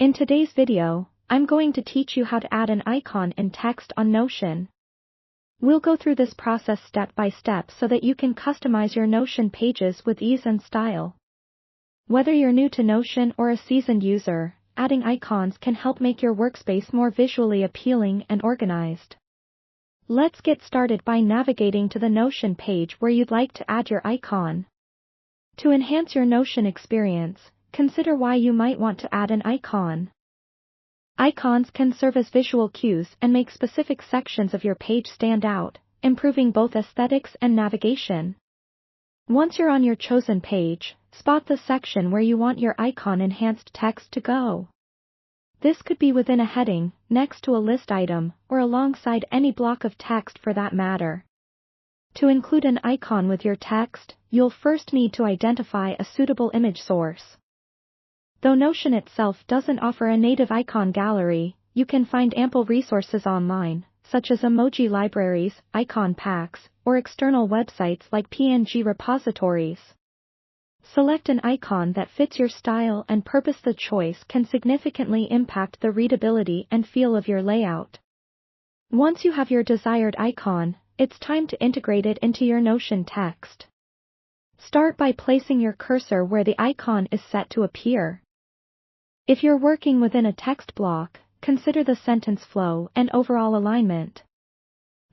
In today's video, I'm going to teach you how to add an icon in text on Notion. We'll go through this process step by step so that you can customize your Notion pages with ease and style. Whether you're new to Notion or a seasoned user, adding icons can help make your workspace more visually appealing and organized. Let's get started by navigating to the Notion page where you'd like to add your icon. To enhance your Notion experience, consider why you might want to add an icon. Icons can serve as visual cues and make specific sections of your page stand out, improving both aesthetics and navigation. Once you're on your chosen page, spot the section where you want your icon enhanced text to go. This could be within a heading, next to a list item, or alongside any block of text for that matter. To include an icon with your text, you'll first need to identify a suitable image source. Though Notion itself doesn't offer a native icon gallery, you can find ample resources online, such as emoji libraries, icon packs, or external websites like PNG repositories. Select an icon that fits your style and purpose. The choice can significantly impact the readability and feel of your layout. Once you have your desired icon, it's time to integrate it into your Notion text. Start by placing your cursor where the icon is set to appear. If you're working within a text block, consider the sentence flow and overall alignment.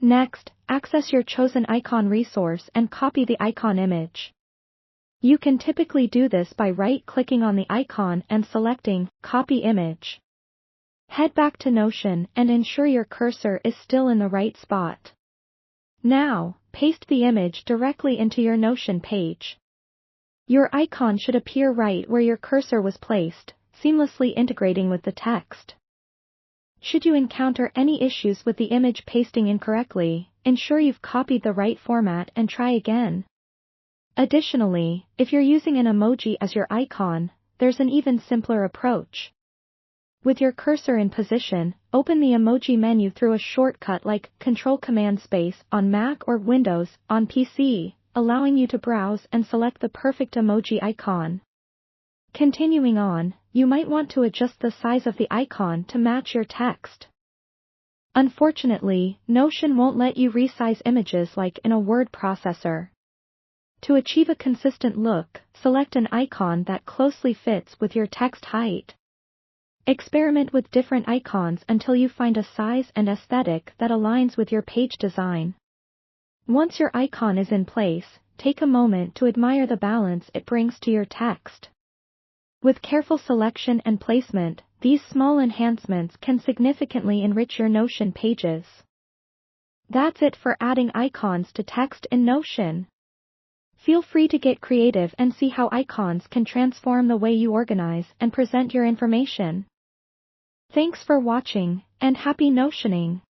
Next, access your chosen icon resource and copy the icon image. You can typically do this by right-clicking on the icon and selecting Copy Image. Head back to Notion and ensure your cursor is still in the right spot. Now, paste the image directly into your Notion page. Your icon should appear right where your cursor was placed, seamlessly integrating with the text. Should you encounter any issues with the image pasting incorrectly, ensure you've copied the right format and try again. Additionally, if you're using an emoji as your icon, there's an even simpler approach. With your cursor in position, open the emoji menu through a shortcut like Ctrl-Command-Space on Mac or Windows on PC, allowing you to browse and select the perfect emoji icon. Continuing on, you might want to adjust the size of the icon to match your text. Unfortunately, Notion won't let you resize images like in a word processor. To achieve a consistent look, select an icon that closely fits with your text height. Experiment with different icons until you find a size and aesthetic that aligns with your page design. Once your icon is in place, take a moment to admire the balance it brings to your text. With careful selection and placement, these small enhancements can significantly enrich your Notion pages. That's it for adding icons to text in Notion. Feel free to get creative and see how icons can transform the way you organize and present your information. Thanks for watching, and happy Notioning!